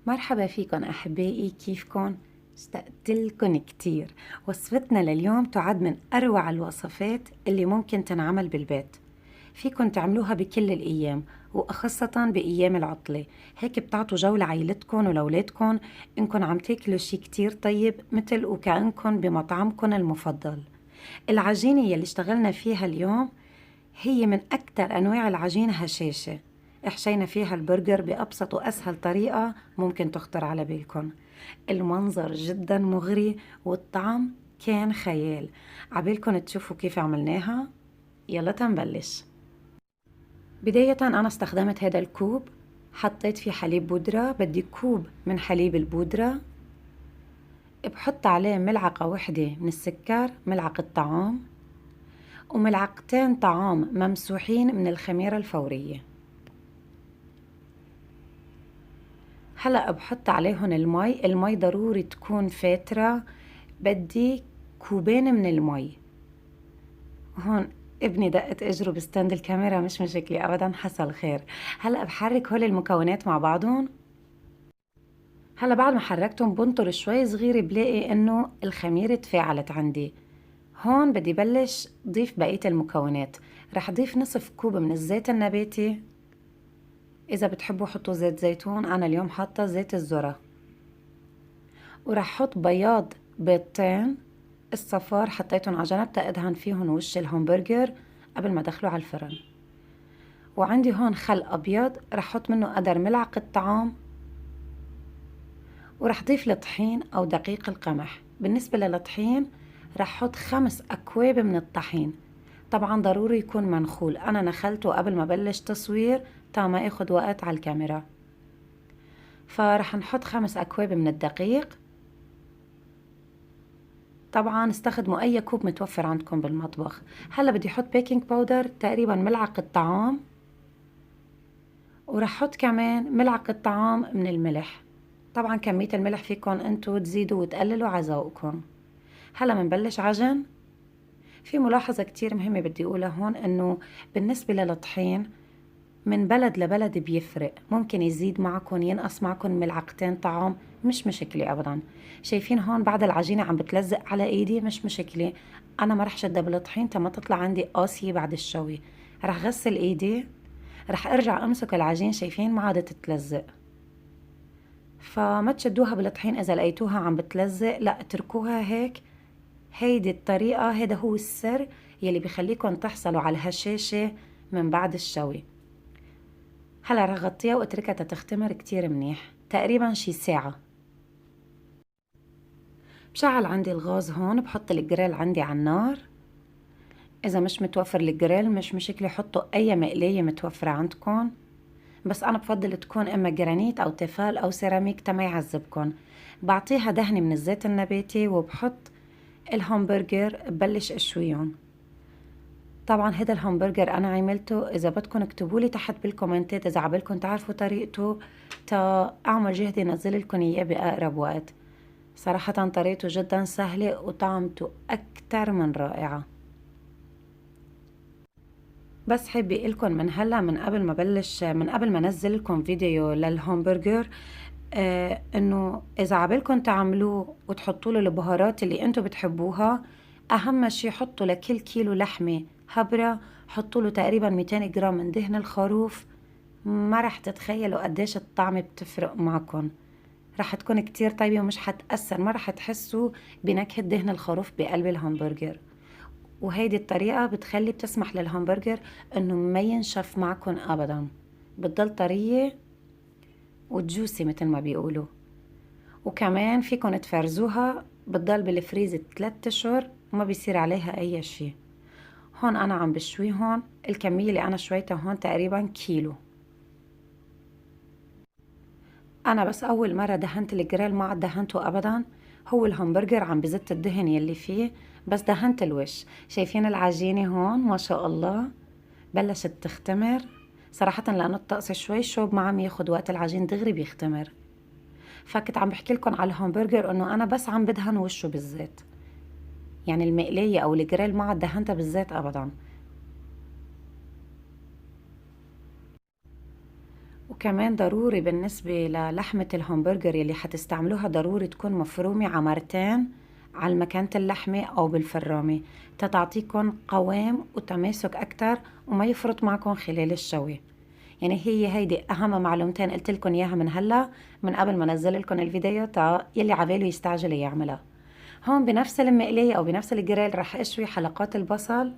مرحبا فيكن أحبائي، كيفكن؟ اشتقتلكن كتير. وصفتنا لليوم تعد من أروع الوصفات اللي ممكن تنعمل بالبيت. فيكن تعملوها بكل الأيام، وخاصة بأيام العطلة. هيك بتعطوا جو لعيلتكن ولولادكن إنكن عم تاكلوا شي كتير طيب، مثل وكأنكن بمطعمكن المفضل. العجينة يلي اشتغلنا فيها اليوم هي من أكتر أنواع العجين هشاشة. حشينا فيها البرجر بأبسط وأسهل طريقة ممكن تخطر على بالكم. المنظر جدا مغري والطعم كان خيال. عبالكم تشوفوا كيف عملناها؟ يلا تنبلش. بداية أنا استخدمت هذا الكوب، حطيت فيه حليب بودرة. بدي كوب من حليب البودرة، بحط عليه ملعقة واحدة من السكر، ملعقة طعام، وملعقتين طعام ممسوحين من الخميرة الفورية. هلأ بحط عليهم المي ضروري تكون فاترة. بدي كوبين من المي. هون ابني دقت اجره بستاند الكاميرا، مش مشكلة ابدا، حصل خير. هلأ بحرك هول المكونات مع بعضهم. هلأ بعد ما حركتهم بنطر شوي صغيرة بلاقي انه الخميرة تفاعلت عندي. هون بدي بلش ضيف بقية المكونات. رح ضيف نصف كوب من الزيت النباتي. اذا بتحبوا حطوا زيت زيتون، انا اليوم حاطة زيت الذرة. وراح احط بياض بيضتين. الصفار حطيتهم على جنب تأدهن فيهم وش الهمبرجر قبل ما ادخله على الفرن. وعندي هون خل ابيض، راح احط منه قدر ملعقة طعام. وراح اضيف الطحين او دقيق القمح. بالنسبة للطحين راح احط 5 اكواب من الطحين. طبعا ضروري يكون منخول، انا نخلته قبل ما بلش تصوير تا ما اخد وقت على الكاميرا. فراح نحط 5 اكواب من الدقيق. طبعا استخدموا اي كوب متوفر عندكم بالمطبخ. هلا بدي احط بيكنج باودر تقريبا ملعقة طعام. وراح احط كمان ملعقة طعام من الملح. طبعا كمية الملح فيكم انتو تزيدوا وتقللوا على ذوقكم. هلا منبلش عجن. في ملاحظة كتير مهمة بدي اقولها هون، انه بالنسبة للطحين من بلد لبلد بيفرق، ممكن يزيد معكم ينقص معكم ملعقتين طعام، مش مشكلة أبدا. شايفين هون بعد العجينة عم بتلزق على إيدي، مش مشكلة. أنا ما رح شدها بالطحين تما تطلع عندي قاسية بعد الشوي. رح غسل إيدي، رح أرجع أمسك العجين. شايفين ما عادت تتلزق. فما تشدوها بالطحين إذا لقيتوها عم بتلزق، لا اتركوها هيك. هيدي الطريقة، هيدا هو السر يلي بيخليكم تحصلوا على الهشاشة من بعد الشوي. هلا رح غطيها واتركها تختمر كتير منيح، تقريبا شي ساعة. بشعل عندي الغاز هون، بحط الجريل عندي على النار. اذا مش متوفر الجريل مش مشكلة، حطوا اي مقلاية متوفرة عندكم. بس انا بفضل تكون اما جرانيت او تيفال او سيراميك تما يعذبكن. بعطيها دهنة من الزيت النباتي وبحط الهمبرجر ببلش اشويهم. طبعا هذا الهمبرجر انا عملته، اذا بدكم اكتبوا لي تحت بالكومنتات اذا عبالكم تعرفوا طريقته تا اعمل جهدي انزل لكم اياه باقرب وقت. صراحة طريقته جدا سهلة وطعمته اكتر من رائعة. بس حابة اقلكم من هلا، من قبل ما بلش، من قبل ما انزل لكم فيديو للهمبرجر، انه اذا عبالكم تعملوه وتحطوا له البهارات اللي انتم بتحبوها، اهم شي حطوا لكل كيلو لحمة هبرة حطوا له تقريبا 200 جرام من دهن الخروف. ما رح تتخيلوا قديش الطعم بتفرق معكم. رح تكون كتير طيبة ومش حتأثر، ما رح تحسوا بنكهة دهن الخروف بقلب الهمبرجر. وهيدي الطريقة بتسمح للهمبرجر انه ما ينشف معكم ابدا، بتضل طرية وجوسي مثل ما بيقولوا. وكمان فيكن تفرزوها، بتضل بالفريز 3 اشهر وما بيصير عليها اي شي. هون انا عم بشوي، هون الكمية اللي انا شويتها هون تقريبا كيلو. انا بس اول مرة دهنت الجريل، ما عاد دهنته ابدا. هو الهمبرجر عم بزت الدهن يلي فيه، بس دهنت الوش. شايفين العجينة هون ما شاء الله بلشت تختمر. صراحة لأنه الطقس شوي شوب ما عم ياخد وقت، العجين دغري بيختمر. فكنت عم بحكي لكم على الهمبرجر انه انا بس عم بدهن وشه بالزيت، يعني المقلية او الجريل ما عاد دهنتها بالزيت ابدا. وكمان ضروري بالنسبة للحمة الهمبرجر يلي حتستعملوها ضروري تكون مفرومة عمرتين على مكانة اللحمة أو بالفرامة تتعطيكم قوام وتماسك أكتر وما يفرط معكم خلال الشوي. يعني هيدي أهم معلومتين قلت لكم إياها من هلا، من قبل ما نزل لكم الفيديو يلي عباله يستعجل يعملها. هون بنفس المقلاية أو بنفس الجريل رح أشوي حلقات البصل.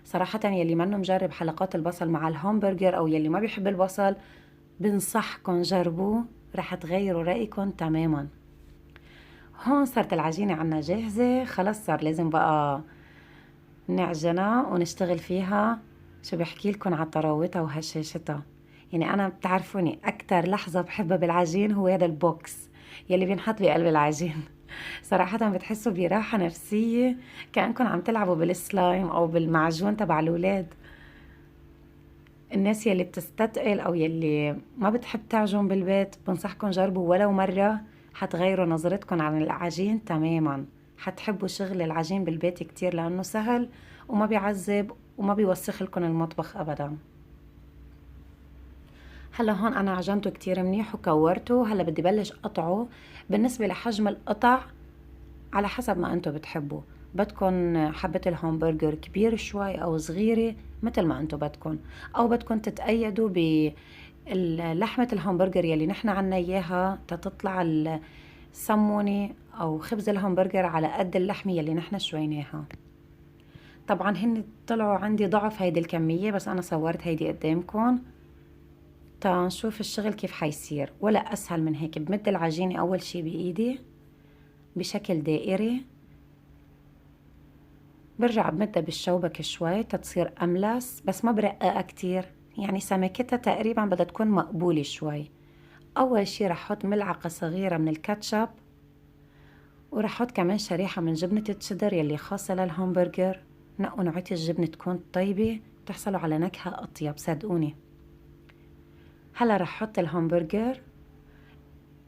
صراحة يلي منه مجرب حلقات البصل مع الهامبرجر أو يلي ما بيحب البصل، بنصحكم جربوه، رح تغيروا رأيكم تماما. هون صارت العجينة عنا جاهزة، خلص صار لازم بقى نعجنها ونشتغل فيها. شو بحكي لكم على طراوتها وهشاشتها. يعني أنا بتعرفوني أكتر لحظة بحبها بالعجين هو هذا البوكس يلي بينحط بقلب العجين. صراحة بتحسوا براحة نفسية كأنكم عم تلعبوا بالسلايم أو بالمعجون تبع الأولاد. الناس يلي بتستتقل أو يلي ما بتحب تعجن بالبيت بنصحكم جربوا ولو مرة، حتغيروا نظرتكم عن العجين تماما. حتحبوا شغل العجين بالبيت كتير لأنه سهل وما بيعذب وما بيوسخ لكم المطبخ أبدا. هلا هون أنا عجنته كتير منيح وكورته، هلا بدي بلش قطعه. بالنسبة لحجم القطع على حسب ما انتو بتحبوا، بدكن حبة الهامبرجر كبير شوي او صغيرة مثل ما انتو بدكن، او بدكن تتأيدوا بلحمة الهامبرجر يلي نحن عنا اياها تتطلع السمونة او خبز الهامبرجر على قد اللحمة يلي نحن شويناها. طبعا هن طلعوا عندي ضعف هيدي الكمية بس انا صورت هيدي قدامكن تنشوف الشغل كيف حيصير. ولا اسهل من هيك، بمد العجينة اول شي بايدي بشكل دائري، برجع بمدها بالشوبك شوي تتصير أملس بس ما برققها كتير، يعني سمكتها تقريبا بدها تكون مقبولة شوي. أول شي رح حط ملعقة صغيرة من الكاتشب، ورح حط كمان شريحة من جبنة التشيدر يلي خاصة للهامبرجر. نقوا نوعية الجبنة تكون طيبة تحصلوا على نكهة أطيب صدقوني. هلا رح حط الهامبرجر،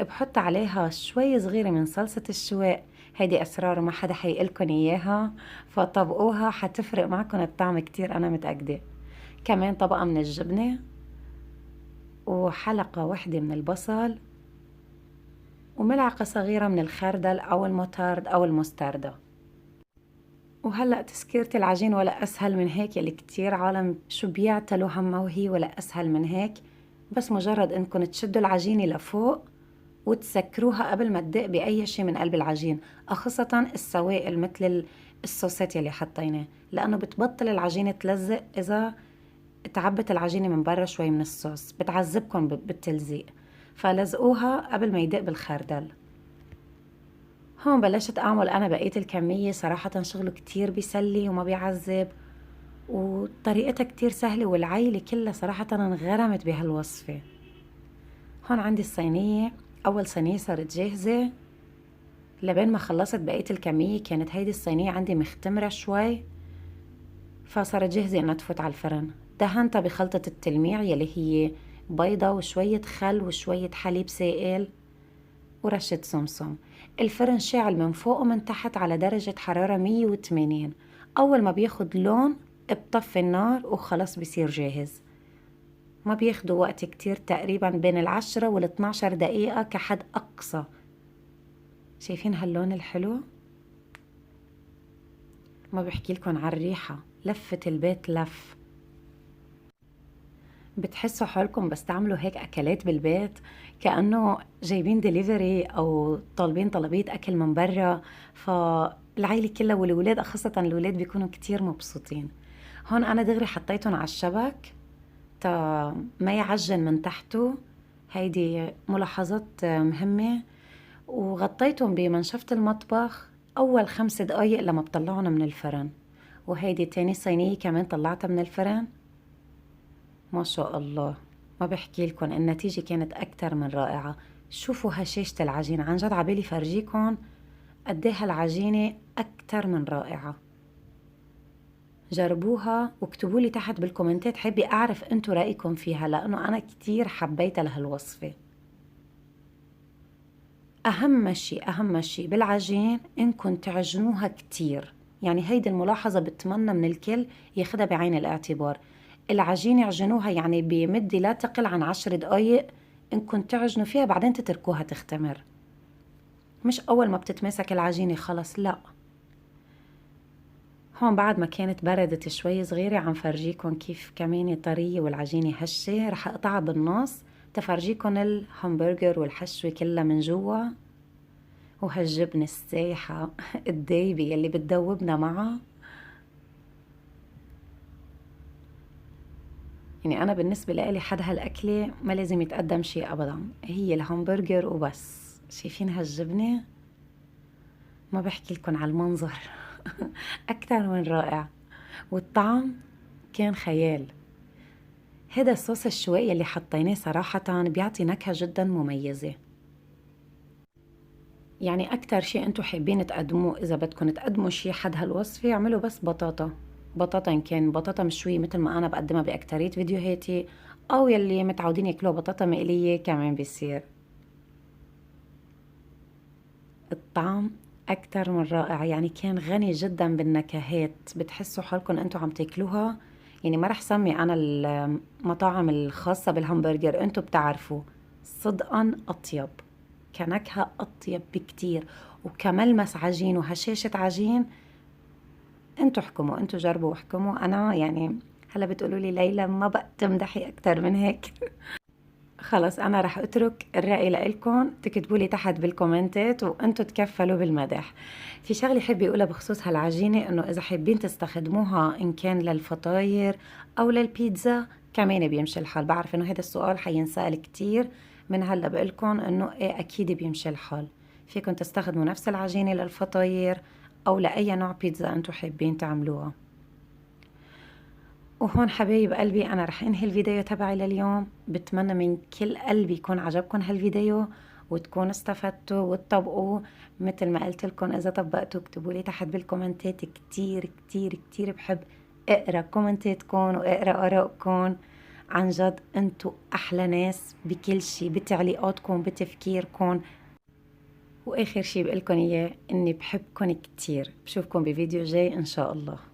بحط عليها شوي صغيرة من صلصة الشواء. هيدي أسرار ما حدا حيقلكن إياها، فطبقوها حتفرق معكن الطعم كتير أنا متأكدة. كمان طبقة من الجبنة وحلقة واحدة من البصل وملعقة صغيرة من الخردل أو المطارد أو المستردة. وهلأ تسكيرة العجين ولا أسهل من هيك، يلي كتير عالم شو بيعتلوا همها وهي ولا أسهل من هيك. بس مجرد إنكم تشدوا العجينة لفوق وتسكروها قبل ما تدق بأي شي من قلب العجين، خاصة السوائل مثل الصوصات يلي حطيناه، لأنه بتبطل العجينة تلزق إذا تعبت العجينة من برا شوي من الصوص، بتعذبكم بالتلزيق. فلزقوها قبل ما يدق بالخردل. هون بلشت أعمل أنا بقية الكمية. صراحة شغله كتير بيسلي وما بيعذب وطريقتها كتير سهلة والعيلة كلها صراحة انغرمت بهالوصفة. هون عندي الصينية، أول صينية صارت جاهزة. لبين ما خلصت بقية الكمية كانت هيدي الصينية عندي مختمرة شوي، فصارت جاهزة إنها تفوت على الفرن. دهنتها بخلطة التلميع يلي هي بيضة وشوية خل وشوية حليب سائل ورشة سمسم. الفرن شاعل من فوق ومن تحت على درجة حرارة 180. أول ما بياخد لون بطفي النار وخلص بيصير جاهز. ما بياخدوا وقت كتير، تقريبا بين 10 و12 دقيقة كحد أقصى. شايفين هاللون الحلو؟ ما بحكي لكم عن الريحة، لفة البيت لف. بتحسوا حالكم بس تعملوا هيك أكلات بالبيت كأنه جايبين ديليفري أو طالبين طلبية أكل من برا. فالعيلة كلها والولاد، خاصة الولاد بيكونوا كتير مبسوطين. هون أنا دغري حطيتهم على الشبك تا ما يعجن من تحته. هيدي ملاحظات مهمة. وغطيتهم بمنشفة المطبخ أول 5 دقايق لما بطلعهم من الفرن. وهيدي تاني صينية كمان طلعتها من الفرن. ما شاء الله، ما بحكي لكم النتيجة كانت أكتر من رائعة. شوفوا هشاشة العجينة، عن جد عبالي فرجيكم قديها العجينة أكتر من رائعة. جربوها واكتبوا لي تحت بالكومنتات، حابة أعرف أنتوا رأيكم فيها لأنه أنا كتير حبيتها لهالوصفة. أهم شي بالعجين إنكم تعجنوها كتير. يعني هيدي الملاحظة بتمنى من الكل ياخدها بعين الاعتبار. العجينة عجنوها يعني بمدة لا تقل عن 10 دقايق انكم تعجنوا فيها، بعدين تتركوها تختمر. مش أول ما بتتماسك العجينة خلص، لا. هون بعد ما كانت بردت شوي صغيرة عم فرجيكم كيف كمان طرية والعجينة هشة. رح اقطعها بالنص تفرجيكم الهمبرجر والحشوة كلها من جوا، وهالجبنة السايحة الدايبة يلي بتدوبنا معها. يعني أنا بالنسبة لإلي حد هالأكلة ما لازم يتقدم شي أبدا، هي الهمبرجر وبس. شايفين هالجبنة؟ ما بحكي لكم على المنظر أكتر من رائع، والطعم كان خيال. هذا الصوص الشوائي اللي حطيناه صراحة بيعطي نكهة جدا مميزة. يعني أكتر شي أنتو حابين تقدموه، إذا بدكم تقدموا شي حد هالوصفة، اعملوا بس بطاطا. بطاطا إن كان بطاطا مشوية مثل ما أنا بقدمها بأكترية فيديوهاتي، أو يلي متعودين ياكلوها بطاطا مقلية كمان بيصير. الطعم أكتر من رائع، يعني كان غني جدا بالنكهات، بتحسوا حالكم أنتو عم تاكلوها. يعني ما رح سمي أنا المطاعم الخاصة بالهمبرجر، أنتو بتعرفوا صدقا أطيب، كنكهة أطيب بكتير، وكملمس عجين وهشاشة عجين. أنتو احكموا، أنتو جربوا واحكموا. أنا يعني هلا بتقولوا لي ليلى ما بقى تمدحي أكتر من هيك خلص أنا رح أترك الرأي لإلكم، تكتبوا لي تحت بالكومنتات وأنتوا تكفلوا بالمدح. في شغلة حابة أقولها بخصوص هالعجينة، إنه إذا حابين تستخدموها إن كان للفطاير أو للبيتزا كمان بيمشي الحال. بعرف إنه هذا السؤال حينسأل كتير، من هلا بقولكم إنه إيه أكيد بيمشي الحال. فيكم تستخدموا نفس العجينة للفطاير أو لأي نوع بيتزا أنتوا حابين تعملوها. وهون حبايب قلبي أنا رح أنهي الفيديو تبعي لليوم. بتمنى من كل قلبي يكون عجبكم هالفيديو وتكونوا استفدتوا وتطبقوه مثل ما قلت لكم. إذا طبقتوا اكتبوا لي تحت بالكومنتات، كتير كتير كتير بحب اقرا كومنتاتكم واقرا آرائكم. عن جد انتوا أحلى ناس بكل شي، بتعليقاتكم، بتفكيركم. وآخر شي بقلكن إياه إني بحبكن كتير. بشوفكن بفيديو جاي إن شاء الله.